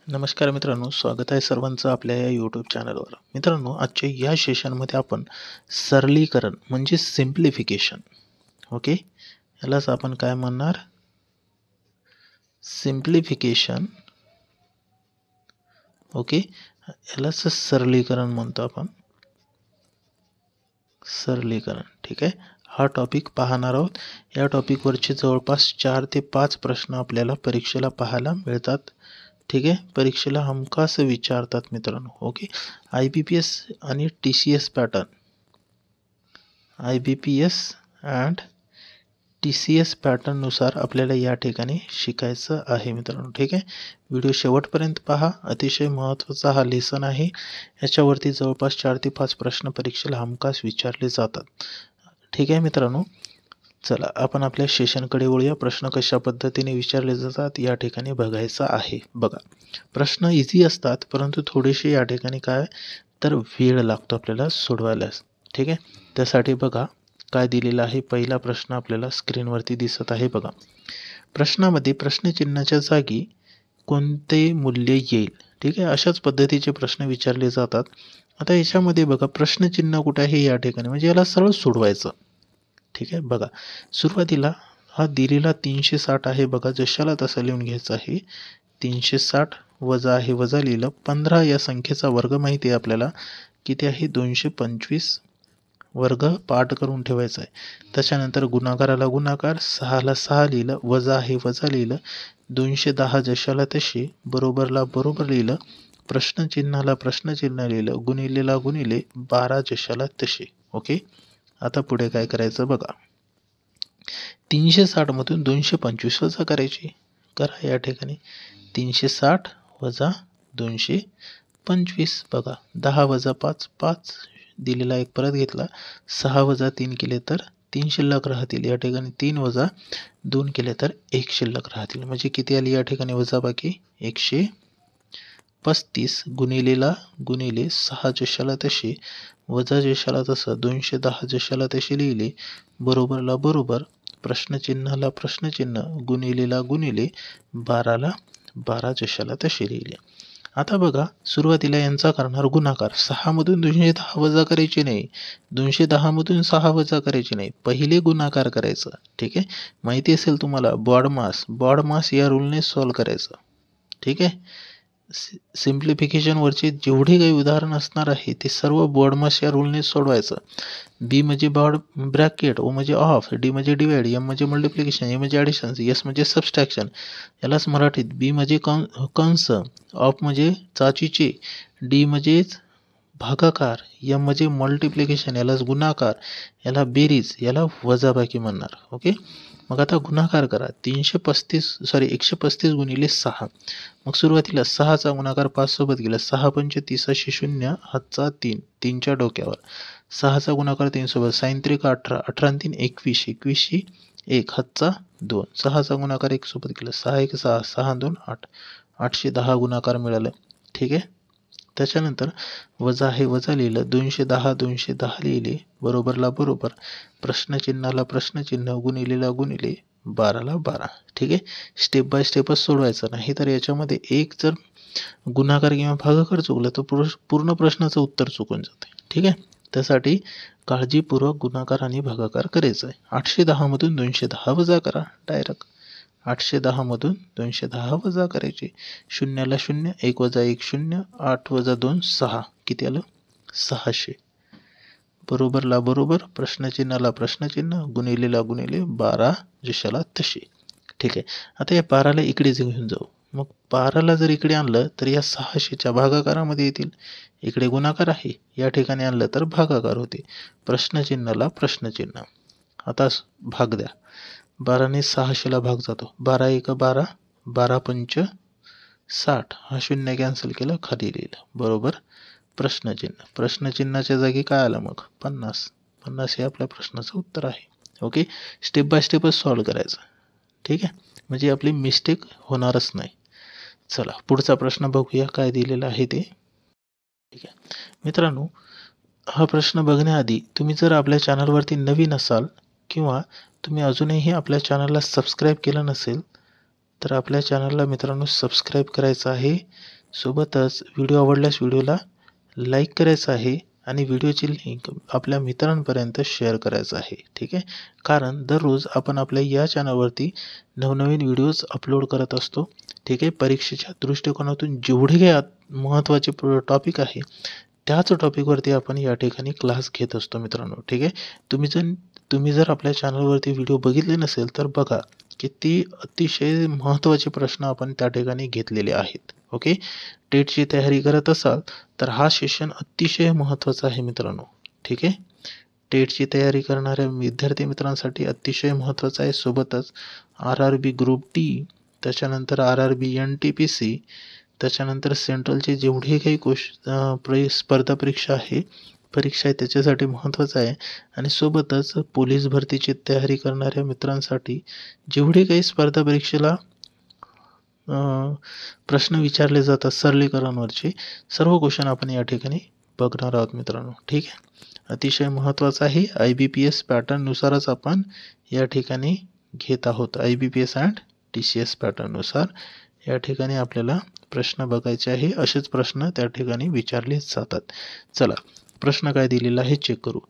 नमस्कार मित्रांनो, स्वागत आहे सर्वांचं आपल्या या यूट्यूब चॅनलवर. मित्रांनो, आजच्या या सेशनमध्ये आपण सरलीकरण म्हणजे सिम्प्लिफिकेशन, ओके, यालाच आपण काय म्हणणार, सिम्प्लिफिकेशन, ओके, यालाच सरलीकरण म्हणतो आपण, सरलीकरण. ठीक आहे, हा टॉपिक पाहणार आहोत. या टॉपिकवरचे जवळपास 4 ते 5 प्रश्न आपल्याला परीक्षेला पाहायला मिळतात. ठीक आहे, परीक्षेला हमखास विचारतात मित्रांनो. ओके, IBPS आणि TCS pattern, IBPS and TCS pattern नुसार आपल्याला या ठिकाणी शिकायचं आहे मित्रांनो. ठीक आहे, व्हिडिओ शेवटपर्यंत पहा. अतिशय महत्त्वाचा हा लेसन आहे. याच्यावरती जवळपास 4 ते 5 प्रश्न परीक्षेला हमखास विचारले जातात. ठीक आहे मित्रांनो, चला आपण आपल्या सेशनकडे वळूया. प्रश्न कशा पद्धतीने विचारले जातात या ठिकाणी बघायचं आहे. बघा, प्रश्न इझी असतात, परंतु थोडेसे या ठिकाणी काय तर वेळ लागतो आपल्याला सोडवायला. ठीक आहे, त्यासाठी बघा काय दिलेलं आहे. पहिला प्रश्न आपल्याला स्क्रीनवरती दिसत आहे. बघा, प्रश्नामध्ये प्रश्नचिन्हाच्या जागी कोणते मूल्य येईल. ठीक आहे, अशाच पद्धतीचे प्रश्न विचारले जातात. आता याच्यामध्ये बघा, प्रश्नचिन्ह कुठे आहे या ठिकाणी, म्हणजे याला सरळ सोडवायचं. ठीक आहे, बघा सुरुवातीला हा दिलेला 360 आहे. बघा, जशाला तसं लिहून घ्यायचं आहे. 360 वजा आहे, वजा लिहिलं. 15 या संख्येचा वर्ग माहिती आहे आपल्याला किती आहे, 225. वर्ग पाठ करून ठेवायचा आहे. त्याच्यानंतर गुणाकाराला गुणाकार, 6ला 6 लिहिलं, वजा आहे, वजा लिहिलं. 210 जशाला तशी, बरोबरला बरोबर लिहिलं, प्रश्नचिन्हाला प्रश्नचिन्ह लिहिलं, गुणिलेला गुणिले, 12 जशाला तशी. ओके, आता पुढे काय करायचं बघा, 360 मधून 225 वजा करायची. करा या ठिकाणी, 360 वजा 225. बघा, 10 वजा 5 5 दिलेला एक परत घेतला, 6 वजा 3 केले तर 3 शिल्लक राहतील. या ठिकाणी 3 वजा 2 केले तर 1 शिल्लक राहतील. म्हणजे किती आली या ठिकाणी वजा बाकी, 135. गुणिलेला गुणिले, 6 जशाला तशी, वजा जशाला तसं, 210 जशाला तशी लिहिली, बरोबरला बरोबर, प्रश्नचिन्हाला प्रश्नचिन्ह, गुणिलेला गुणिले, 12ला 12 जशाला तशी लिहिली. आता बघा, सुरुवातीला यांचा करणार गुणाकार. 6 मधून 210 वजा करायचे नाही, 210 मधून 6 वजा करायचे नाही, पहिले गुणाकार करायचं. ठीक आहे, माहिती असेल तुम्हाला बॉडमास या रूलने सॉल्व करायचं. ठीक आहे, सिम्प्लिफिकेशनवरचे जेवढे काही उदाहरण असणार आहे ते सर्व बॉडमास या रूलने सोडवायचं. बी म्हणजे बॉड ब्रॅकेट, ओ म्हणजे ऑफ, डी म्हणजे डिवाइड, एम म्हणजे मल्टिप्लिकेशन, ए म्हणजे ॲडिशन, एस म्हणजे सबस्ट्रॅक्शन, यालाच मराठीत बी म्हणजे कंस, ऑफ म्हणजे चाचीचे, डी म्हणजे भागाकार, एम म्हणजे मल्टिप्लिकेशन, यालाच गुणाकार, याला बेरीज, याला वजाबाकी म्हणणार. ओके, मग आता गुणाकार करा. 135 गुणिले 6. मग सुरुवातीला 6चा गुणाकार 5 सोबत गेला, 6 पंच 30, 0 हातचा 3, 3च्या डोक्यावर. 6चा गुणाकार 3 सोबत, 6 त्रिक 18, 18 3 21, 21 1 हातचा 2. 6चा गुणाकार 1 सोबत गेला, 6 1 6, 6 2 8, 810 गुणाकार मिळालं. ठीक आहे, त्याच्यानंतर वजा आहे, वजा लिहिलं, 210 लिहिले, बरोबरला बरोबर, प्रश्नचिन्हाला प्रश्नचिन्ह, गुणिलेला गुणिले, 12ला 12. ठीक आहे, स्टेप बाय स्टेपच सोडवायचं, नाही तर याच्यामध्ये एक जर गुणाकार किंवा भागाकार चुकलं तर पूर्ण प्रश्नाचं उत्तर चुकून जाते. ठीक आहे, त्यासाठी काळजीपूर्वक गुणाकार आणि भागाकार करायचं आहे. 810 मधून 210 वजा करा डायरेक्ट. 810 मधून 210 वजा करायचे. शून्याला 0, 1 वजा 1 0, 8 वजा 2 6, किती आलं 600. बरोबरला बरोबर, प्रश्नचिन्हाला प्रश्नचिन्ह, गुणिलेला गुणिले, 12 जशाला तशी. ठीक आहे, आता या 12ला इकडेच घेऊन जाऊ. मग 12ला जर इकडे आणलं तर या 600च्या भागाकारामध्ये येतील. इकडे गुणाकार आहे, या ठिकाणी आणलं तर भागाकार होते. प्रश्नचिन्हाला प्रश्नचिन्ह. आता भाग द्या. 12ने 600ला भाग जातो, 12 1 12, 12 पंच 60, हा शून्य कॅन्सल केलं, खाली लिहिलं, बरोबर, प्रश्नचिन्ह. प्रश्नचिन्हाच्या जागी काय आलं मग 50. 50 हे आपल्या प्रश्नाचं उत्तर आहे. ओके, स्टेप बाय स्टेपच सॉल्व करायचं. ठीक आहे, म्हणजे आपली मिस्टेक होणारच नाही. चला पुढचा प्रश्न बघूया काय दिलेला आहे ते. ठीक आहे मित्रांनो, हा प्रश्न बघण्याआधी तुम्ही जर आपल्या चॅनलवरती नवीन असाल किंवा तुम्ही अजूनही आपल्या चॅनलला सबस्क्राईब केलं नसेल तर आपल्या चॅनलला मित्रांनो सबस्क्राईब करायचं आहे. सोबतच व्हिडिओ आवडल्यास व्हिडिओला लाईक करायचं आहे आणि व्हिडिओची लिंक आपल्या मित्रांपर्यंत शेअर करायचं आहे. ठीक आहे, कारण दररोज आपण आपल्या या चॅनलवरती नवनवीन व्हिडिओज अपलोड करत असतो. ठीक आहे, परीक्षेच्या दृष्टिकोनातून जेवढे काही महत्त्वाचे टॉपिक आहे त्याच टॉपिकवरती आपण या ठिकाणी क्लास घेत असतो मित्रांनो. ठीक आहे, तुम्ही जर आपल्या चॅनलवरती व्हिडिओ बघितले नसेल तर बघा, किती अतिशय महत्त्वाचे प्रश्न आपण त्या ठिकाणी घेतलेले आहेत. ओके, टेटची तयारी करत असाल तर हा सेशन अतिशय महत्त्वाचा आहे मित्रांनो. ठीक आहे, टेटची तयारी करणाऱ्या विद्यार्थी मित्रांसाठी अतिशय महत्त्वाचा आहे. सोबतच RRB ग्रुप डी, त्याच्यानंतर RRB NTPC, त्याच्यानंतर सेंट्रलचे जेवढे काही स्पर्धा परीक्षा आहे त्याच्यासाठी महत्त्वाचं आहे. आणि सोबतच पोलीस भरतीची तयारी करणाऱ्या मित्रांसाठी जेवढे काही स्पर्धा परीक्षेला प्रश्न विचारले जातात सरलीकरणवरचे सर्व क्वेश्चन आपण या ठिकाणी बघणार आहोत मित्रांनो. ठीक आहे, अतिशय महत्त्वाचं आहे. IBPS पॅटर्ननुसारच आपण या ठिकाणी घेत आहोत. IBPS अँड TCS पॅटर्ननुसार या ठिकाणी आपल्याला प्रश्न बघायचे आहे. असेच प्रश्न त्या ठिकाणी विचारले जातात. चला, प्रश्न काय दिलेला आहे चेक करू.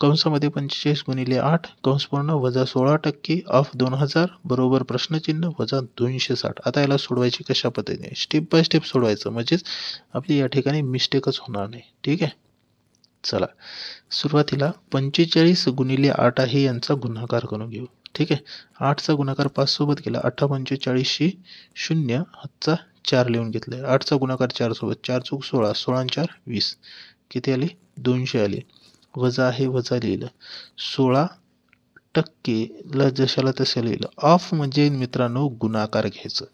कंसामध्ये 45 × 8 कंस पूर्ण वजा 16% ऑफ 2000 बरोबर प्रश्नचिन्ह वजा 260. आता याला सोडवायची कशा पद्धतीने, स्टेप बाय स्टेप सोडवायचं, म्हणजेच आपली या ठिकाणी मिस्टेकच होणार नाही. ठीक आहे, चला सुरुवातीला 45 × 8 आहे यांचा गुणाकार करून घेऊ. ठीक आहे, 8चा गुणाकार 5 सोबत केला, 8 45 0, हातचा 4 लिहून घेतले. 8चा गुणाकार 4 सोबत, 4 चूक 16, 16 4 20, किती आली 200 आली. वजा आहे वजा लिहिलं, 16% ला जशाला तसं लिहिलं. ऑफ म्हणजे मित्रांनो गुणाकार घ्यायचं.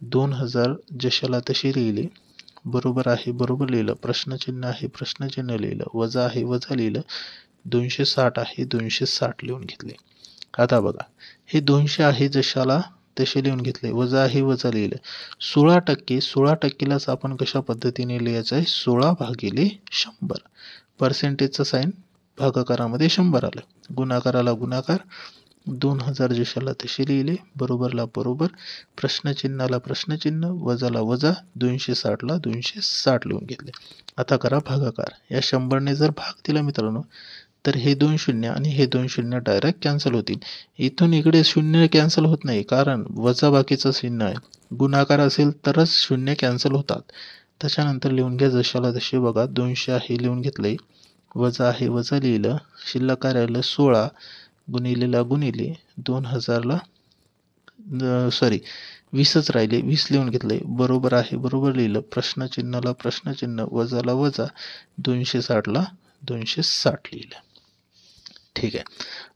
2000 जशाला तशी लिहिली, बरोबर आहे बरोबर लिहिलं, प्रश्नचिन्ह आहे प्रश्नचिन्ह लिहिलं, वजा आहे वजा लिहिलं, 260 आहे 260 लिहून घेतले. आता बघा, हे 200 आहे जशाला तसे लिहून घेतले, वजा आहे वजा लिहिलं. 16%लाच आपण कशा पद्धतीने लिहायचं आहे, 16/100. पर्सेंटेजचं साईन भागाकारामध्ये 100 आलं, गुणाकाराला गुणाकार, 2000 जशाला तसे लिहिले, बरोबरला बरोबर, प्रश्नचिन्हाला प्रश्नचिन्ह, वजाला वजा, 260ला 260 लिहून घेतले. आता करा भागाकार. या 100ने जर भाग दिला मित्रांनो तर हे 2 शून्य आणि हे 2 शून्य डायरेक्ट कॅन्सल होतील. इथून इकडे शून्य कॅन्सल होत नाही, कारण वजा बाकीचं चिन्ह आहे. गुणाकार असेल तरच शून्य कॅन्सल होतात. त्याच्यानंतर लिहून घ्या जशाला तसे. बघा, 200 आहे लिहून घेतले, वजा आहे वजा लिहिलं, शिल्लक काय राहिलं 16 गुणिलेला गुणिले 2000ला 20च राहिले, 20 लिहून घेतले, बरोबर आहे बरोबर लिहिलं, प्रश्नचिन्हाला प्रश्नचिन्ह, वजाला वजा, 260ला 260 लिहिलं. ठीक आहे,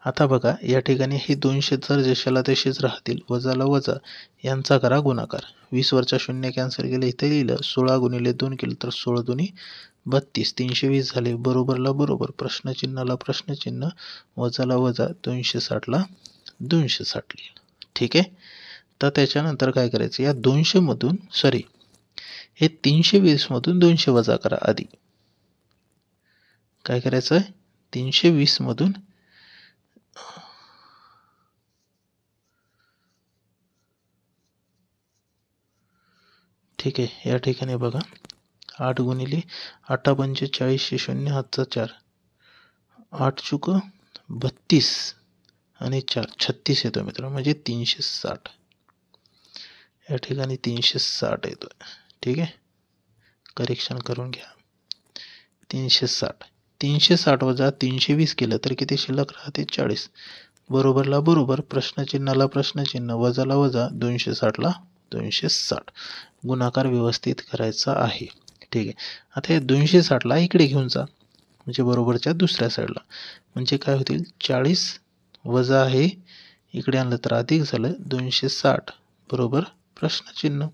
आता बघा या ठिकाणी हे 200 जर जशाला तसेच राहतील, वजाला वजा, यांचा करा गुणाकार. 20 वरचा शून्य कॅन्सल केलं, इथे लिहिलं, 16 गुणिले 2 केलं तर 16 2 32, 320 झाले, बरोबरला बरोबर, प्रश्नचिन्हाला प्रश्नचिन्ह, वजाला वजा, 260ला 260 लिहिलं. ठीक आहे, तर त्याच्यानंतर काय करायचं, या 200 मधून हे 320 मधून 200 वजा करा. आधी काय करायचं आहे, 320 मधून ठीक आहे, या ठिकाणी बघा, 8 गुणिले 8 45 0 हातचा 4, 8 चुक 32 आणि 4 36 येतो मित्र, म्हणजे 360. या ठिकाणी 360 येतो. ठीक आहे, करेक्शन करून घ्या. 360 वजा 320 केलं तर किती शिल्लक राहते, 40, बरोबरला बरोबर, प्रश्नचिन्हाला प्रश्नचिन्ह, वजाला वजा, 260ला 260, गुणाकार व्यवस्थित करायचा आहे. ठीक आहे, आता हे 260ला इकडे घेऊन जा, म्हणजे बरोबरच्या दुसऱ्या साईडला, म्हणजे काय होतील, 40 वजा आहे इकडे आणलं तर अधिक झालं, 260 बरोबर प्रश्नचिन्ह,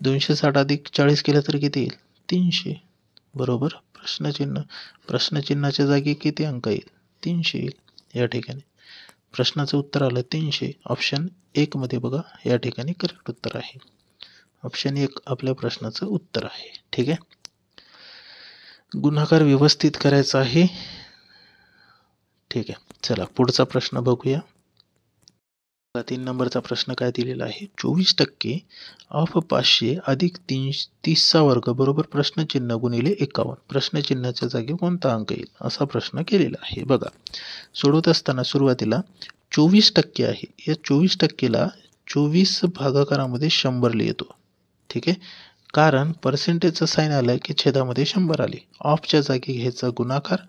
260 अधिक 40 केलं तर किती येईल, 300 बरोबर प्रश्नचिन्ह, प्रश्नचिन्हाच्या जागी किती अंक येईल, 300 येईल. या ठिकाणी प्रश्नाचं उत्तर आलं 300. ऑप्शन 1 मध्ये बघा, या ठिकाणी करेक्ट उत्तर आहे. ऑप्शन 1 आपल्या प्रश्नाचं उत्तर आहे. ठीक आहे, गुणाकार व्यवस्थित करायचा आहे. ठीक आहे, चला पुढचा प्रश्न बघूया. 3 नंबरचा प्रश्न काय दिलेला आहे, 24% ऑफ 500 अधिक 30चा वर्ग बरोबर प्रश्नचिन्ह गुणिले 51. प्रश्नचिन्हाच्या जागी कोणता अंक येईल असा प्रश्न केलेला आहे. बघा, सोडवत असताना सुरुवातीला 24% आहे. या 24%ला 24 भागाकारामध्ये 100 लिहितो. ठीक आहे, कारण पर्सेंटेजचं साईन आलं की छेदामध्ये 100 आले. ऑफच्या जागी घ्यायचा गुणाकार.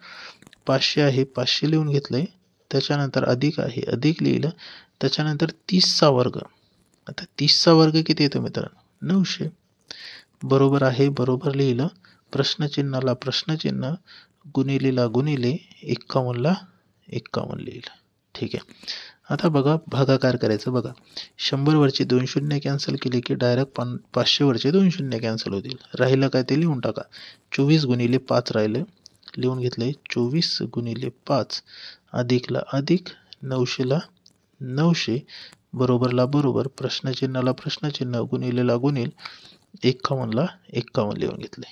500 आहे, 500 लिहून घेतलंय. त्याच्यानंतर अधिक आहे, अधिक लिहिलं. त्याच्यानंतर 30चा वर्ग. आता 30चा वर्ग किती येतो मित्रांनो, 900. बरोबर आहे, बरोबर लिहिलं. प्रश्नचिन्हाला प्रश्नचिन्ह, गुणिलेला गुणिले, 51ला 51 लिहिलं. ठीक आहे, आता बघा भागाकार करायचं. बघा, 100 वरचे 2 शून्य कॅन्सल केले की डायरेक्ट 500 वरचे 2 शून्य कॅन्सल होतील. राहिलं काय ते लिहून टाका. 24 गुणिले 5 राहिलं, लिहून घेतलंय. 24 गुणिले 5 अधिकला अधिक, 900ला 900, बरोबरला बरोबर, प्रश्नचिन्हाला प्रश्नचिन्ह, गुणिलेला गुणिल, 51ला 51 लिहून घेतले.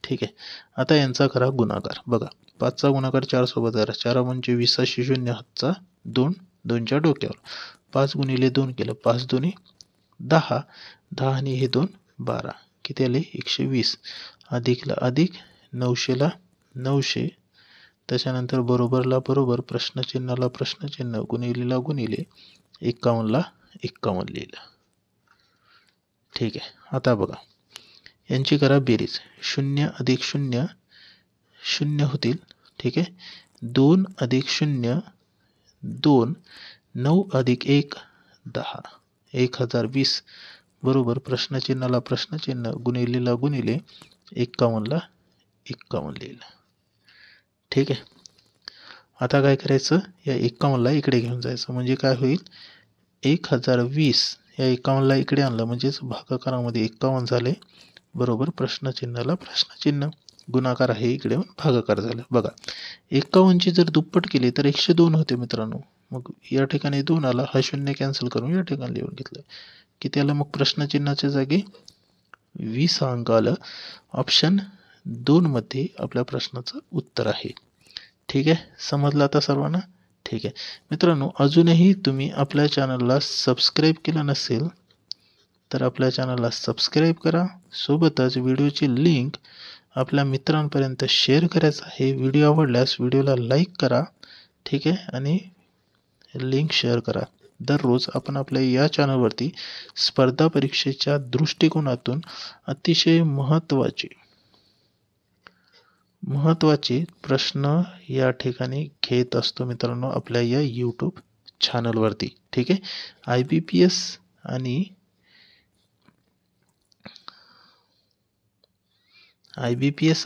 ठीक आहे, आता यांचा करा गुणाकार. बघा, 5चा गुणाकार 4 सोबत करा. 4 म्हणजे 20, 0 हातचा 2, 2च्या डोक्यावर. 5 गुणिले 2 केलं, 5 दोन्ही 10, 10 आणि हे 2 12, किती आले 120. अधिकला अधिक, 900ला 900, त्याच्यानंतर बरोबरला बरोबर, प्रश्नचिन्हाला प्रश्नचिन्ह, गुणिलेला गुणिले, 51ला 51 लिहिलं. ठीक आहे, आता बघा यांची करा बेरीज. 0 अधिक 0 0 होतील. ठीक आहे, 2 अधिक 0 2, 9 अधिक 1 10, 1020, बरोबर प्रश्नचिन्हाला प्रश्नचिन्ह, गुणिलेला गुणिले, 51ला 51 लिहिलं. ठीक आहे, आता काय करायचं, या 51ला इकडे घेऊन जायचं. म्हणजे काय होईल, 1020 या 51ला इकडे आणलं म्हणजेच भागाकारामध्ये 51 झाले. बरोबर प्रश्नचिन्हाला प्रश्नचिन्ह, गुणाकार आहे इकडे भागाकार झाला. बघा, 51ची जर दुप्पट केली तर 102 होते मित्रांनो. मग या ठिकाणी 2 आला, हा 0 कॅन्सल करून या ठिकाणी लिहून घेतलं. किती आलं मग प्रश्नचिन्हाच्या जागी 20 अंक आलं. ऑप्शन 2 मध्ये आपल्या प्रश्नाचं उत्तर आहे. ठीक आहे, समजलं आता सर्वांना. ठीक आहे मित्रांनो, अजूनही तुम्ही आपल्या चॅनलला सबस्क्राईब केलं नसेल तर आपल्या चॅनलला सबस्क्राईब करा. सोबतच व्हिडिओची लिंक आपल्या मित्रांपर्यंत शेअर करायचं आहे. व्हिडिओ आवडल्यास व्हिडिओला लाईक करा. ठीक आहे, आणि लिंक शेअर करा. दररोज आपण आपल्या या चॅनलवरती स्पर्धा परीक्षेच्या दृष्टिकोनातून अतिशय महत्त्वाचे प्रश्न या ठिकाणी घेत असतो मित्रांनो, आपल्या या यूट्यूब चॅनलवरती. ठीक आहे, IBPS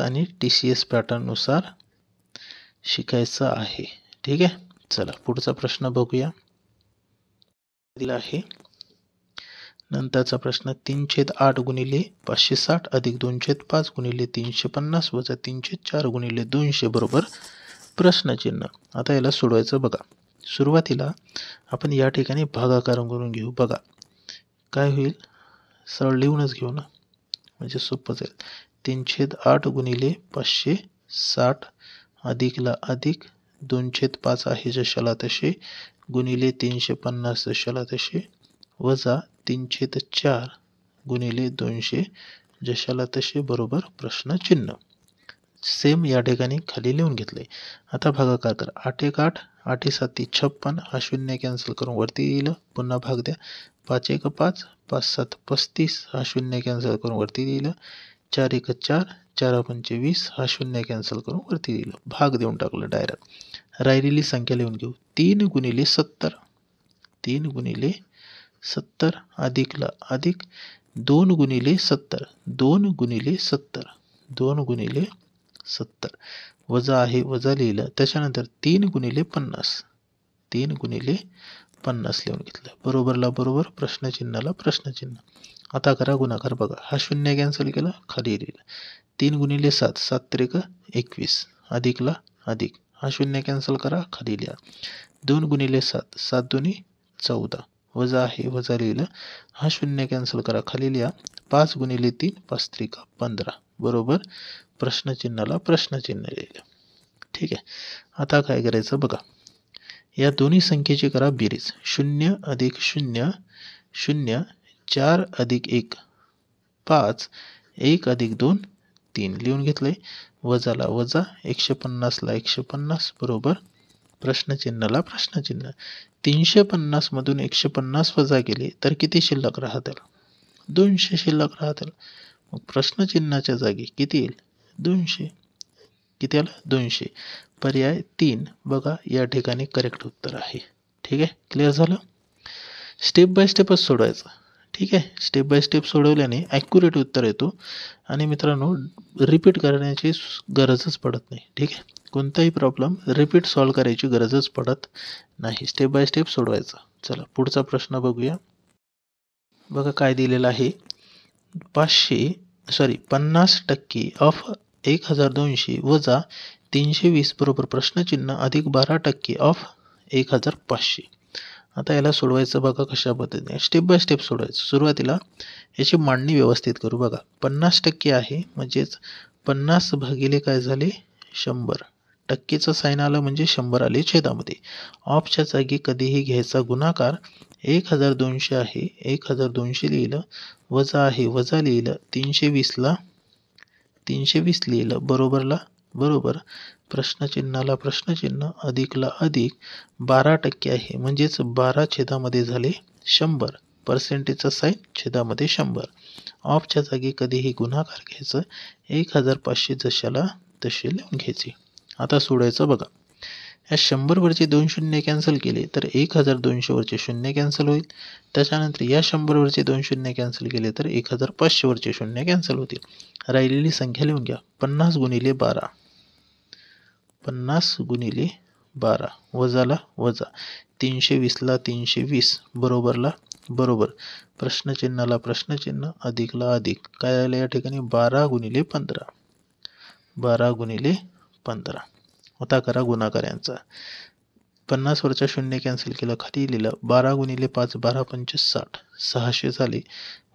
आणि TCS पॅटर्ननुसार शिकायचं आहे. ठीक आहे, चला पुढचा प्रश्न बघूया. दिला आहे नंतरचा प्रश्न, 3/8 गुणिले 560 अधिक 2/5 गुणिले 350 वजा 3/4 गुणिले 200 बरोबर प्रश्नचिन्ह. आता याला सोडवायचं. बघा, सुरुवातीला आपण या ठिकाणी भागाकार करून घेऊ. बघा काय होईल, सरळ लिहूनच घेऊ ना, म्हणजे सोपं जाईल. 3/8 गुणिले 560 अधिकला अधिक, 2/5 आहे जशाला तसे, गुणिले 350 जशाला तसे, वजा 3/4 गुणिले 200 जशाला तसे बरोबर प्रश्नचिन्ह. सेम या ठिकाणी खाली लिहून घेतले. आता भागाकार करा. 8×1 8 7 56, हा 0 कॅन्सल करून वरती लिहिलं. पुन्हा भाग द्या. 5×1 5 5×7 35, हा 0 कॅन्सल करून वरती लिहिलं. 4×1 4 4×5 20, हा 0 कॅन्सल करून वरती लिहिलं. भाग देऊन टाकलं डायरेक्ट. राहिलेली संख्या लिहून घेऊ. 3 गुणिले 70 3 गुणिले 70 अधिकला अधिक, 2 गुणिले 70 2 गुणिले 70 2 गुणिले 70, वजा आहे वजा लिहिलं. त्याच्यानंतर 3 गुणिले 50 3 गुणिले 50 लिहून घेतलं. बरोबरला बरोबर, प्रश्नचिन्हाला प्रश्नचिन्ह. आता करा गुणाकार. बघा, हा 0 कॅन्सल केला, खाली लिहिलं. 3 गुणिले 7 7×3 21 अधिकला अधिक, हा 0 कॅन्सल करा, खाली लिहा. 2 गुणिले 7 7 दोन्ही 14, वजा आहे वजा लिहिलं. हा 0 कॅन्सल करा, खाली लिहा. 5 गुणिले 3 5×3 15, बरोबर प्रश्नचिन्हाला प्रश्नचिन्ह लिहिलं. ठीक आहे, आता काय करायचं. बघा, या दोन्ही संख्येची करा बेरीज. 0 अधिक 0 0, 4 अधिक 1 5, 1 अधिक 2 3 लिहून घेतले. वजाला वजा, 150ला 150 बरोबर प्रश्नचिन्हाला प्रश्नचिन्ह. 350 मधून 150 वजा केले तर किती शिल्लक राहतील? 200 शिल्लक राहतील. मग प्रश्नचिन्हाच्या जागी किती येईल? 200. किती आलं? 200. पर्याय 3 बघा या ठिकाणी करेक्ट उत्तर आहे. ठीक आहे, क्लिअर झालं. स्टेप बाय स्टेपच सोडवायचं. ठीक आहे, स्टेप बाय स्टेप सोडवल्याने ॲक्युरेट उत्तर येतो आणि मित्रांनो रिपीट करण्याची गरजच पडत नाही. ठीक आहे, कोणताही प्रॉब्लेम रिपीट सॉल्व करायची गरजच पडत नाही. स्टेप बाय स्टेप सोडवायचं. चला पुढचा प्रश्न बघूया. बघा काय दिलेलं आहे. 50% ऑफ 1200 वजा 320 बरोबर प्रश्नचिन्ह अधिक 12% ऑफ 1500. आता याला सोडवायचं बघा कशा पद्धतीने. स्टेप बाय स्टेप सोडवायचं. सुरुवातीला याची मांडणी व्यवस्थित करू. बघा 50% आहे म्हणजेच 50 भागिले काय झाले 100. टक्केचं साईन आलं म्हणजे 100 आले छेदामध्ये. ऑफच्या जागी कधीही घ्यायचा गुणाकार. 1200 आहे 1200 लिहिलं, वजा आहे वजा लिहिलं, 320ला 320 लिहिलं, बरोबरला बरोबर, प्रश्नचिन्हाला प्रश्नचिन्ह, अधिकला अधिक. 12% आहे म्हणजेच 12 छेदामध्ये झाले 100. पर्सेंटेजचा साईन छेदामध्ये 100. ऑफच्या जागी कधीही गुणाकार घ्यायचं. 1500 जशाला तसे लिहून घ्यायचे. आता सोडायचं बघा. या 100 वरचे 2 शून्य कॅन्सल केले तर 1200 वरचे शून्य कॅन्सल होईल. त्याच्यानंतर या 100 वरचे 2 शून्य कॅन्सल केले तर 1500 वरचे शून्य कॅन्सल होतील. राहिलेली संख्या लिहून घ्या. 50 गुणिले 12 50 गुणिले 12 वजाला वजा, 320ला 320 बरोबरला बरोबर, प्रश्नचिन्हाला प्रश्नचिन्ह, अधिकला अधिक. काय आलं या ठिकाणी 12 गुणिले 15 12 गुणिले 15. आता करा गुणाकार यांचा. 50 वरचा शून्य कॅन्सल केलं, खाली लिहिलं. 12 गुणिले 5 12 5 60 600 झाले.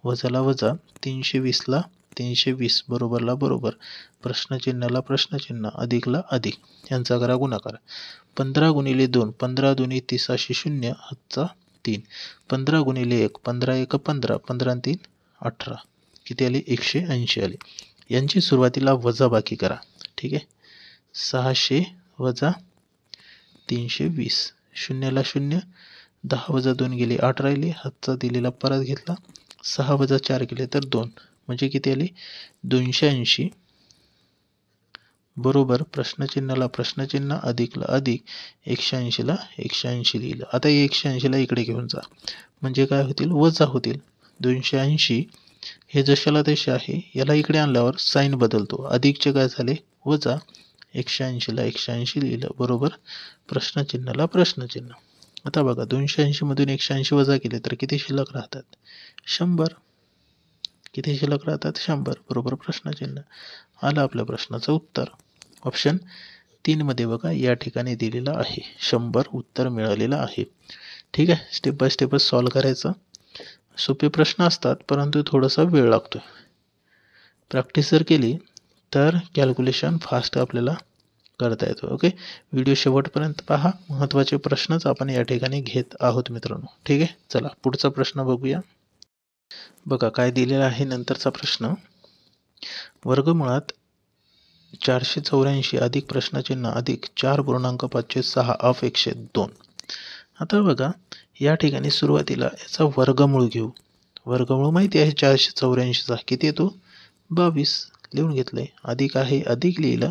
वजाला वजा, 320ला 320 बरोबरला बरोबर, प्रश्नचिन्हाला प्रश्नचिन्ह, अधिकला अधिक. यांचा करा गुणाकार. 15 गुणिले 2 15 दोन्ही 30 शून्य, हातचा 3. 15 गुणिले 1 15 1 15 15 3 18. किती आले? 180 आले. यांची सुरुवातीला वजा बाकी करा. ठीक आहे, 600 वजा 320, शून्याला शून्य, 10 वजा 2 गेले 8 राहिले. हातचा दिलेला परत घेतला. 6 वजा 4 केले तर 2, म्हणजे किती आले? 280 बरोबर, प्रश्नचिन्हाला प्रश्नचिन्ह, अधिकला अधिक. 180ला 180 लिहिलं. आता 180ला इकडे घेऊन जा म्हणजे काय होतील? वजा होतील. 280 हे जशाला तसे आहे. याला इकडे आणल्यावर साईन बदलतो. अधिकचे काय झाले? वजा. 180ला 180 लिहिलं, बरोबर, प्रश्नचिन्हाला प्रश्नचिन्ह. आता बघा 280 मधून 180 वजा केले तर किती शिल्लक राहतात? 100. किती शिल्लक राहतात? 100 बरोबर प्रश्नचिन्ह. आलं आपल्या प्रश्नाचं उत्तर. ऑप्शन 3 मध्ये बघा या ठिकाणी दिलेला आहे. 100 उत्तर मिळालेलं आहे. ठीक आहे, स्टेप बाय स्टेपच सॉल्व करायचं. सोपे प्रश्न असतात परंतु थोडासा वेळ लागतो. प्रॅक्टिस जर केली तर कॅल्क्युलेशन फास्ट आपल्याला करता येतो. ओके, व्हिडिओ शेवटपर्यंत पहा. महत्त्वाचे प्रश्नच आपण या ठिकाणी घेत आहोत मित्रांनो. ठीक आहे, चला पुढचा प्रश्न बघूया. बघा काय दिलेला आहे नंतरचा प्रश्न. वर्गमुळात 484 अधिक प्रश्नचिन्ह अधिक 4.56 ऑफ 102. आता बघा या ठिकाणी सुरुवातीला याचा वर्गमूळ घेऊ. वर्गमूळ माहिती आहे 484चा किती येतो? 22 लिहून घेतलंय. अधिक आहे अधिक लिहिलं,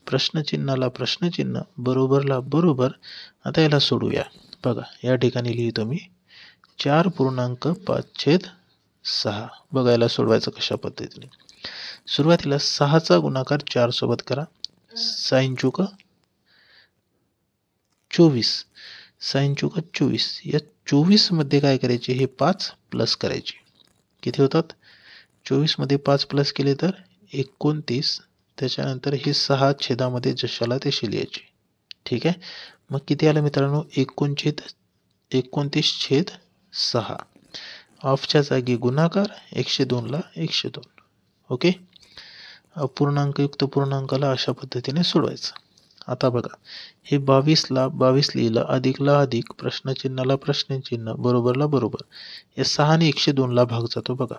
प्रश्नचिन्हाला प्रश्नचिन्ह, बरोबरला बरोबर. आता याला सोडूया. बघा या ठिकाणी लिहितो मी 4.5/6. बघा याला सोडवायचं कशा पद्धतीने. सुरुवातीला 6चा गुणाकार 4 सोबत करा. साइन चुक 24, साइन चुक 24. या 24 मध्ये काय करायचे? हे 5 प्लस करायचे. किती होतात? 24 मध्ये 5 प्लस केले तर 29. त्याच्यानंतर हे 6 छेदामध्ये जशाला तसे लिहायचे. ठीक आहे, मग किती आलं मित्रांनो? 29/6. ऑफच्या जागी गुणाकार, 102ला 102. ओके, अपूर्णांकयुक्त पूर्णांकाला अशा पद्धतीने सोडवायचं. आता बघा, हे 22ला 22 लिहिलं, अधिकला अधिक, प्रश्नचिन्हाला प्रश्नचिन्ह, बरोबरला बरोबर. या 6ने 102ला भाग जातो बघा.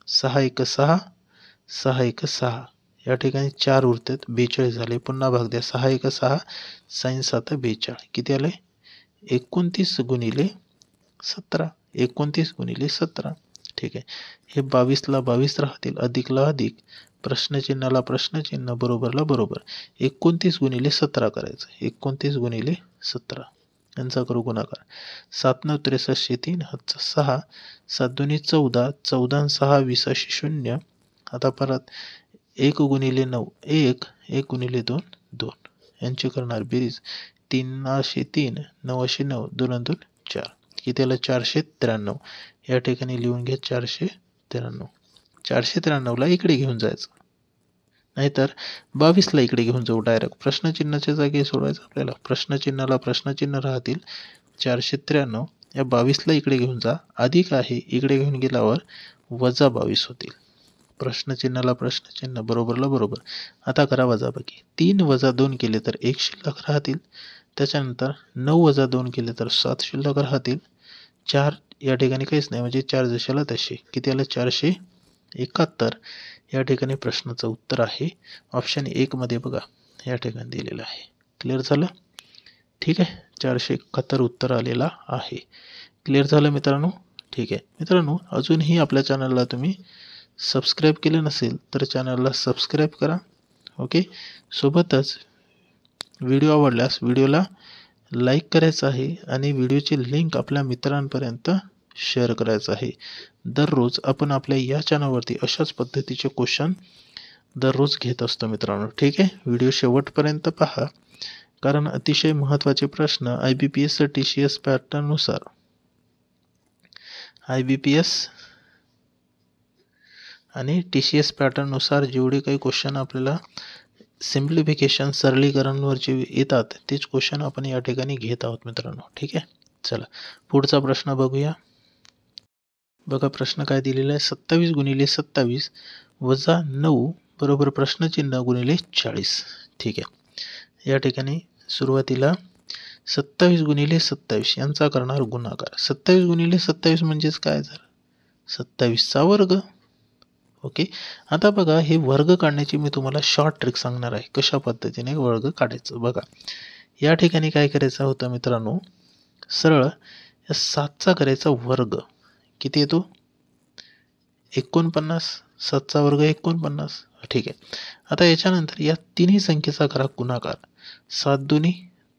6 एक 6, 6 एक 6. या ठिकाणी 4 उरतात, 42 झाले. पुन्हा भाग द्या. 6 एक 6, 6 7 42. किती आले? 29 गुणिले 17. 29 गुणिले 17. ठीक आहे. हे 22ला 22 राहतील, अधिकला अधिक, प्रश्नचिन्हाला प्रश्नचिन्ह, बरोबरला बरोबर. 29 गुणिले 17 करायचं. 29 गुणिले 17 यांचा करू गुणाकार. 7 9 63, 3 हातचा 6, 7 2 14, 14 आणि 6 20 0. आता परत 1 गुणिले 9 1, 1 गुणिले 2 2. यांची करणार बेरीज. 3 3, 9 9, 2 2 4. किती आलं? 493. या ठिकाणी लिहून घ्या 493. 493ला इकडे घेऊन जायचं, नाहीतर 22ला इकडे घेऊन जाऊ डायरेक्ट. प्रश्नचिन्हाच्या जागी सोडवायचं आपल्याला. प्रश्नचिन्हाला प्रश्नचिन्ह राहतील 493. या 22ला इकडे घेऊन जा, अधिक आहे इकडे घेऊन गेल्यावर वजा 22 होतील. प्रश्नचिन्हाला प्रश्नचिन्ह, बरोबरला बरोबर. आता करा वजाबाकी. 3 वजा 2 केले तर 1 शिल्लक राहतील. त्याच्यानंतर 9 वजा 2 केले तर 7 शिल्लक राहतील. 4 या ठिकाणी काहीच नाही, म्हणजे 4 जशाला तसे. किती आलं? 471. या ठिकाणी प्रश्नाचं उत्तर आहे ऑप्शन 1 मध्ये बघा, या ठिकाणी दिलेलं आहे. क्लिअर झालं? ठीक आहे. 471 उत्तर आलेला आहे. क्लिअर झालं मित्रांनो? ठीक आहे मित्रांनो, अजूनही आपल्या चॅनलला तुम्ही सबस्क्राईब केलं नसेल तर चॅनलला सबस्क्राईब करा. ओके. सोबतच व्हिडिओ आवडल्यास व्हिडिओला लाईक करायचं आहे आणि व्हिडिओची लिंक आपल्या मित्रांपर्यंत शेअर करायचं आहे. दररोज आपण आपल्या या चॅनलवरती अशाच पद्धतीचे क्वेश्चन दररोज घेत असतो मित्रांनो. ठीक आहे. व्हिडिओ शेवटपर्यंत पहा, कारण अतिशय महत्त्वाचे प्रश्न IBPS TCS पॅटर्ननुसार IBPS आणि TCS पॅटर्ननुसार जेवढे काही क्वेश्चन आपल्याला सिम्प्लिफिकेशन सरलीकरणवर जे येतात तेच क्वेश्चन आपण या ठिकाणी घेत आहोत मित्रांनो. ठीक आहे. चला पुढचा प्रश्न बघूया. बघा प्रश्न काय दिलेला आहे. 27 गुणिले 27 वजा 9 बरोबर प्रश्नचिन्ह गुणिले 40. ठीक आहे. या ठिकाणी सुरुवातीला 27 गुणिले 27 यांचा करणार गुणाकार. 27 गुणिले 27 म्हणजेच काय झालं? 27चा वर्ग. ओके. आता बघा, हे वर्ग काढण्याची मी तुम्हाला शॉर्ट ट्रिक सांगणार आहे, कशा पद्धतीने वर्ग काढायचं. बघा या ठिकाणी काय करायचं होतं मित्रांनो, सरळ या 7चा करायचा वर्ग. किती येतो? 49. 7चा वर्ग 49. ठीक आहे. आता याच्यानंतर या तिन्ही संख्येचा करा गुणाकार. 7 2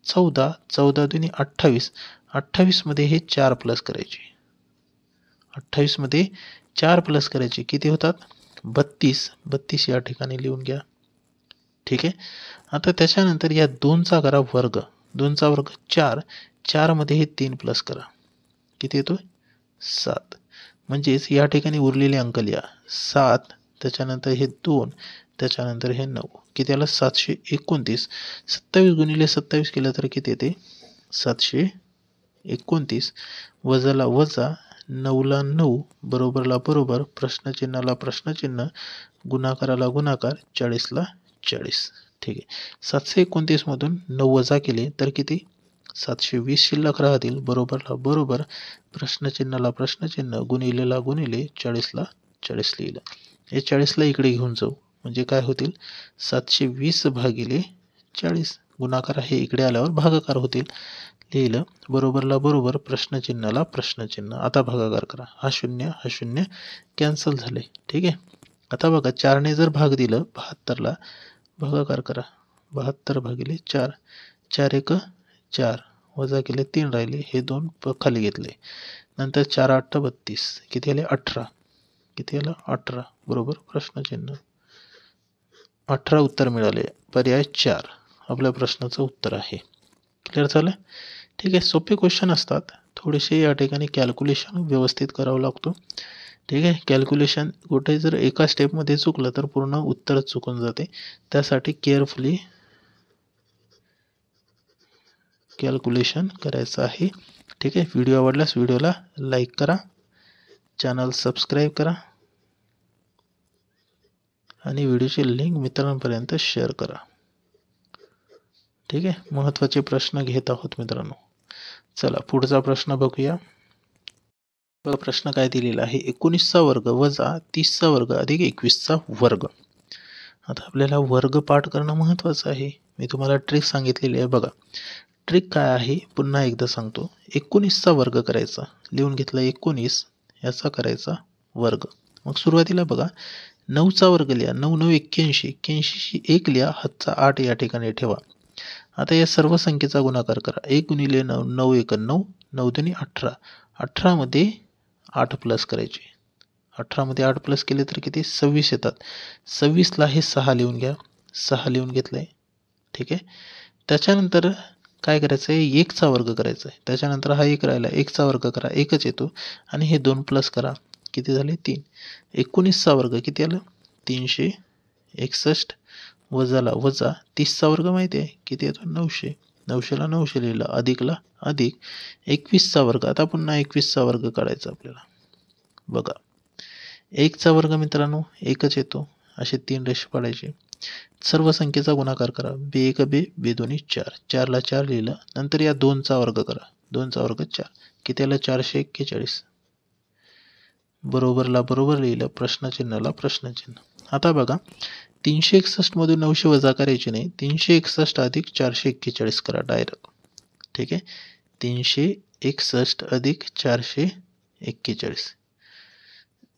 14, 14 2 28. 28 मध्ये हे 4 प्लस करायचे. 28 मध्ये 4 प्लस करायचे. किती होतात? 32. 32 या ठिकाणी लिहून घ्या. ठीक आहे. आता त्याच्यानंतर या 2चा करा वर्ग. 2चा वर्ग 4. 4 मध्ये हे 3 प्लस करा. किती येतोय? 7. म्हणजेच या ठिकाणी उरलेले अंक लिहा. 7, त्याच्यानंतर हे 2, त्याच्यानंतर हे 9. किती आलं? 729. 27 गुणिले 27 केलं तर किती येते? 729. वजाला वजा, 9ला 9, बरोबरला बरोबर, प्रश्नचिन्हाला प्रश्नचिन्ह, गुणाकाराला गुणाकार, 40ला 40. ठीक आहे. 729 मधून 9 वजा केले तर किती? 720 शिल्लक राहतील. बरोबरला बरोबर, प्रश्नचिन्हाला प्रश्नचिन्ह, गुणिलेला गुणिले, 40ला 40 लिहिलं. हे 40ला इकडे घेऊन जाऊ, म्हणजे काय होतील? 720 भागिले 40. गुणाकार हे इकडे आल्यावर भागाकार होतील. लिहिलं. बरोबरला बरोबर, प्रश्नचिन्हाला प्रश्नचिन्ह. आता भागाकार करा. हा 0 हा 0 कॅन्सल झाले. ठीक आहे. आता बघा 4ने जर भाग दिलं 72ला, भागाकार करा. 72 भागिले 4. 4 1 4, वजा केले 3 राहिले. हे 2 खाली घेतले. नंतर 4 8 32. किती आले? 18. किती आलं? 18. बरोबर प्रश्नचिन्ह. 18 उत्तर मिळाले. पर्याय 4 आपल्या प्रश्नाचं उत्तर आहे. क्लिअर झालं? ठीक आहे. सोपे क्वेश्चन असतात, थोडेसे या ठिकाणी कॅल्क्युलेशन व्यवस्थित करावं लागतो. ठीक आहे. कॅल्क्युलेशन कुठे जर एका स्टेपमध्ये चुकलं तर पूर्ण उत्तरच चुकून जाते. त्यासाठी केअरफुली कॅल्क्युलेशन करायचं आहे. ठीक आहे. व्हिडिओ आवडल्यास व्हिडिओला लाईक करा, चॅनल सबस्क्राईब करा आणि व्हिडिओची लिंक मित्रांपर्यंत शेअर करा. ठीक आहे, महत्त्वाचे प्रश्न घेत आहोत मित्रांनो. चला पुढचा प्रश्न बघूया. बघा प्रश्न काय दिलेला आहे, 19चा वर्ग वजा 30चा वर्ग अधिक 21चा वर्ग. आता आपल्याला वर्ग पाठ करणं महत्त्वाचं आहे. मी तुम्हाला ट्रिक सांगितलेली आहे बघा. ट्रिक काय आहे पुन्हा एकदा सांगतो. 19चा वर्ग करायचा, लिहून घेतला 19, याचा करायचा वर्ग. मग सुरुवातीला बघा 9चा वर्ग लिहा, 9 9 81, 81शी 1 लिहा, हातचा 8 या ठिकाणी ठेवा. आता या सर्व संख्येचा गुणाकार करा. 1 गुणिले 9, 9 1 9, 9 2 18, 18 मध्ये 8 प्लस करायचे. 18 मध्ये 8 प्लस केले तर किती 26 येतात. 26ला हे 6 लिहून घ्या, 6 लिहून घेतलंय. ठीक आहे, त्याच्यानंतर काय करायचं आहे, 1चा वर्ग करायचा आहे. त्याच्यानंतर हा 1 राहिला, 1चा वर्ग करा, 1च येतो आणि हे 2 प्लस करा, किती झाले 3. 19चा वर्ग किती आलं 361, वजाला वजा 30चा वर्ग माहिती आहे किती येतो 900, 900ला 900 लिहिलं, अधिकला अधिक 21चा वर्ग. आता पुन्हा 21चा वर्ग काढायचा आपल्याला. बघा 1चा वर्ग मित्रांनो 1च येतो, असे 3 रेषे पाडायचे. सर्व संख्येचा गुणाकार करा, बे 1 बे, बे 2 4, 4ला 4 लिहिलं. नंतर या 2चा वर्ग करा, 2चा वर्ग 4, किती आलं 441. बरोबरला बरोबर लिहिलं, प्रश्नचिन्हाला प्रश्नचिन्ह. आता बघा 361 मधून 900 वजा करायचे नाही, 361 अधिक 441 करा डायरेक्ट. ठीक आहे, 361 अधिक 441,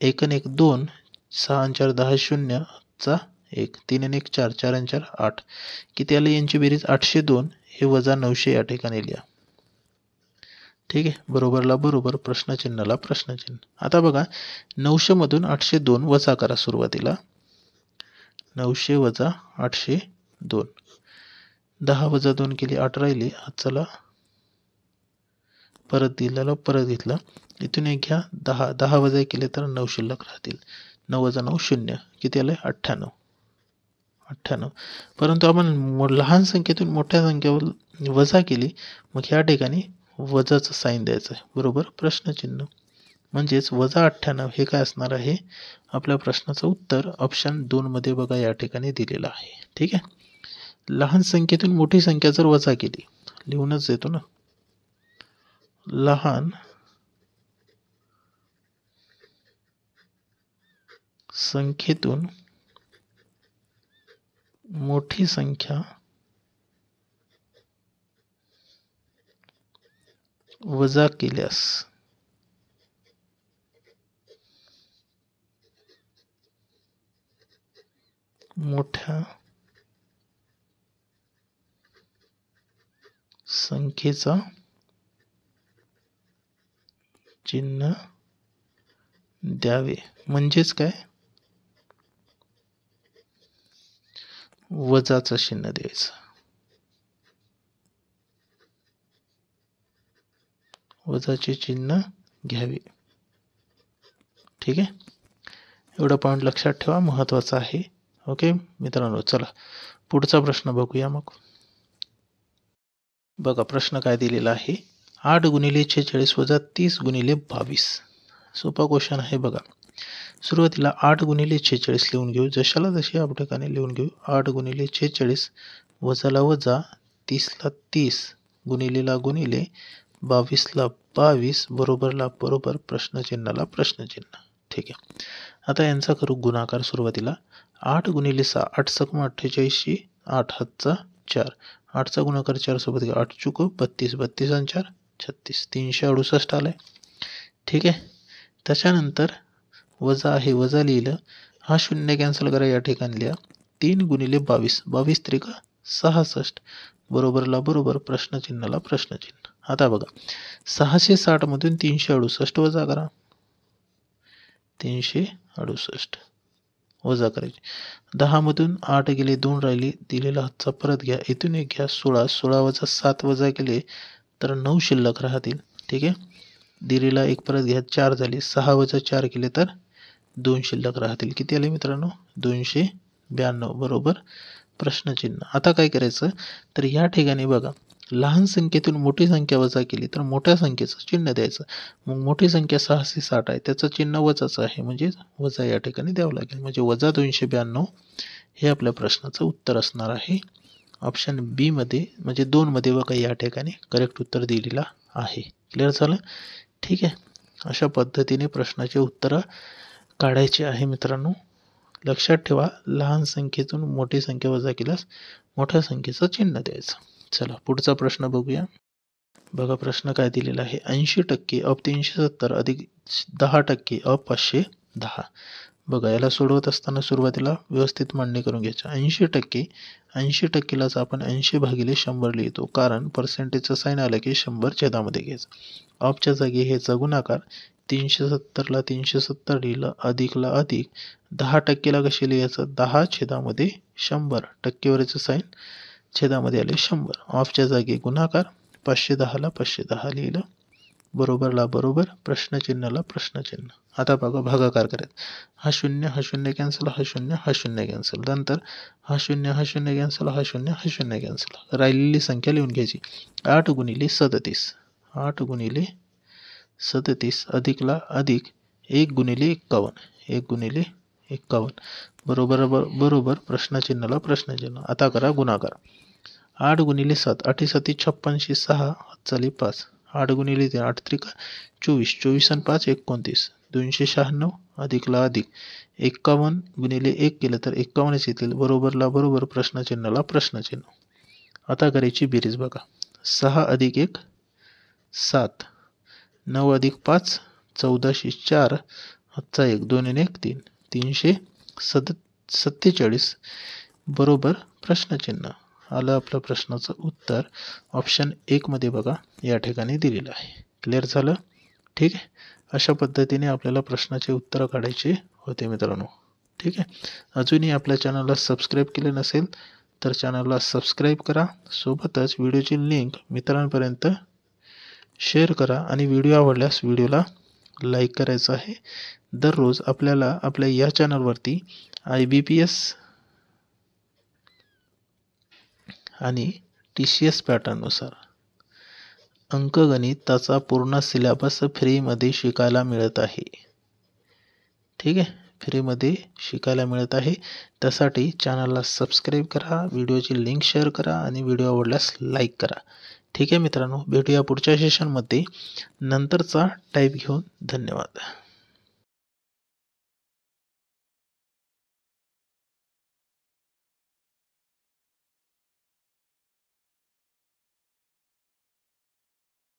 1 आणि 1 2, 6 आणि 4 10, 0 चा 1, 3 आणि 1 4, 4 आणि 4 8, किती आले यांची बेरीज 802, हे वजा 900 या ठिकाणी लिहा. ठीक आहे, बरोबरला बरोबर, प्रश्नचिन्हाला प्रश्नचिन्ह. आता बघा 900 मधून 802 वजा करा. सुरुवातीला 900 वजा 802, 10 वजा 2 केली 8 राहिली. चला परत दिलेला परत घेतला, इथून एक घ्या 10, 10 वजा केले तर 9 शिल्लक राहतील. 9 वजा 9 0, किती आले 98. परंतु आपण लहान संख्येतून मोठ्या संख्येवर वजा केली, मग ह्या ठिकाणी वजाचं साईन द्यायचं आहे. बरोबर, प्रश्नचिन्ह. म्हणजेच वजा 98 हे काय असणार आहे, आपल्या प्रश्नाचं उत्तर ऑप्शन 2 मध्ये बघा या ठिकाणी दिलेलं आहे. ठीक आहे, लहान संख्येतून मोठी संख्या जर वजा केली, लिहूनच येतो ना, लहान संख्येतून मोठी संख्या वजा केल्यास मोठ्या संख्येचा चिन्ह द्यावे. म्हणजेच काय, वजाचं चिन्ह द्यायचं. वजाचे चिन्ह घ्यावे. ठीक आहे, एवढं पॉईंट लक्षात ठेवा, महत्त्वाचं आहे. ओके मित्रांनो, चला पुढचा प्रश्न बघूया. मग बघा प्रश्न काय दिलेला आहे, 8 गुणिले 46 वजा 30 गुणिले 22. सोपा क्वेश्चन आहे बघा. सुरुवातीला 8 गुणिले 46 लिहून घेऊ, जशाला तशी या ठिकाणी लिहून घेऊ. 8 गुणिले 46 वजाला वजा, 30ला 30, गुणिलेला गुणिले, 22ला 22, बरोबरला बरोबर, प्रश्नचिन्हाला प्रश्नचिन्ह. ठीक आहे, आता यांचा करू गुणाकार. सुरुवातीला 8 गुणिले 6, 8 सकम 48, 8 हातचा 4, 8चा गुणाकार 4 सोबत घ्या, 8 चुक 32, 32 आणि 4 36, 368 आलाय. ठीक आहे, त्याच्यानंतर वजा आहे, वजा लिहिलं, हा 0 कॅन्सल करा, या ठिकाणी लिहा 3 गुणिले 22, 22 त्रिक 66, बरोबरला बरोबर, प्रश्नचिन्हाला प्रश्नचिन्ह. आता बघा 660 मधून 368 वजा करा, 368 वजा करायचे. 10 मधून 8 गेले, 2 राहिले, दिलेला हातचा परत घ्या, इथून एक घ्या 16, 16 वजा 7 वजा केले तर 9 शिल्लक राहतील. ठीक आहे, दिलेला एक परत घ्या, 4 झाले, 6 वजा 4 केले तर 2 शिल्लक राहतील. किती आले मित्रांनो 292, बरोबर, प्रश्नचिन्ह. आता काय करायचं, तर या ठिकाणी बघा लहान संख्येतून मोठी संख्या वजा केली तर मोठ्या संख्येचं चिन्ह द्यायचं. मग मोठी संख्या 660 आहे, त्याचं चिन्ह वजाचं आहे, म्हणजे वजा या ठिकाणी द्यावं लागेल. म्हणजे वजा 292 हे आपल्या प्रश्नाचं उत्तर असणार आहे. ऑप्शन बी मध्ये म्हणजे 2 मध्ये बघा या ठिकाणी करेक्ट उत्तर दिलेला आहे. क्लिअर झालं? ठीक आहे. अशा पद्धतीने प्रश्नाचे उत्तर काढायचे आहे मित्रांनो. लक्षात ठेवा, लहान संख्येतून मोठी संख्या वजा केल्यास मोठ्या संख्येचं चिन्ह द्यायचं. चला पुढचा प्रश्न बघूया. बघा प्रश्न काय दिलेला आहे. 80% ऑफ 370 अधिक 10% ऑफ 510. बघा याला सोडवत असताना सुरुवातीला व्यवस्थित मांडणी करून घ्यायची. 80%लाच आपण 80 भागिले 100 लिहितो, कारण पर्सेंटेजचं साईन आलं की 100 छेदामध्ये घ्यायचं. ऑफच्या जागी ह्याचा गुणाकार. 370ला 370 लिहिलं, अधिकला अधिक. 10%ला कसे लिहायचं? 10 छेदामध्ये 100, टक्केवारीचं साईन छेदामध्ये आले 100. ऑफच्या जागी गुणाकार. 510ला 510 लिहिलं, बरोबरला बरोबर, प्रश्नचिन्हाला प्रश्नचिन्ह. आता बघा भागाकार करायचं. हा शून्य कॅन्सल, हा शून्य कॅन्सल. नंतर हा शून्य कॅन्सल, हा शून्य कॅन्सल. राहिलेली संख्या लिहून घ्यायची. 8 गुणिले 37. 8 गुणिले 37 अधिकला अधिक 1 गुणिले 51. 1 गुणिले 51, बरोबर, प्रश्नचिन्हाला प्रश्नचिन्ह. आता करा गुणाकार. 8 गुणिले 7, 8 7 56, 6 चाली 5. 8 गुणिले 3, 8 त्रिक 24, 24 आणि 5 29, 296 अधिकला अधिक 51 गुणिले 1 केलं तर 51 येतील, बरोबरला बरोबर, प्रश्नचिन्हाला प्रश्नचिन्ह. आता करायची बेरीज बघा. 6 अधिक 1 7, 9 अधिक 5 1404, हातचा 1, 2 आणि 1 3, 347, बरोबर, प्रश्नचिन्ह. आलं आपलं प्रश्नाचं उत्तर. ऑप्शन 1 मध्ये बघा या ठिकाणी दिलेलं आहे. क्लिअर झालं? ठीक आहे. अशा पद्धतीने आपल्याला प्रश्नाचे उत्तर काढायचे होते मित्रांनो. ठीक आहे. अजूनही आपल्या चॅनलला सबस्क्राईब केले नसेल तर चॅनलला सबस्क्राईब करा. सोबतच व्हिडिओची लिंक मित्रांपर्यंत शेअर करा आणि व्हिडिओ आवडल्यास व्हिडिओला लाईक करायचं आहे. दररोज आपल्याला आपल्या या चॅनलवरती IBPS आणि TCS पॅटर्ननुसार अंकगणिताचा पूर्ण सिलेबस फ्रीमध्ये शिकायला मिळत आहे. ठीक आहे. फ्रीमध्ये शिकायला मिळत आहे. त्यासाठी चॅनलला सबस्क्राईब करा, व्हिडिओची लिंक शेअर करा आणि व्हिडिओ आवडल्यास लाईक करा. ठीक आहे मित्रांनो, भेटूया पुढच्या सेशनमध्ये नंतरचा टाईप घेऊन. धन्यवाद.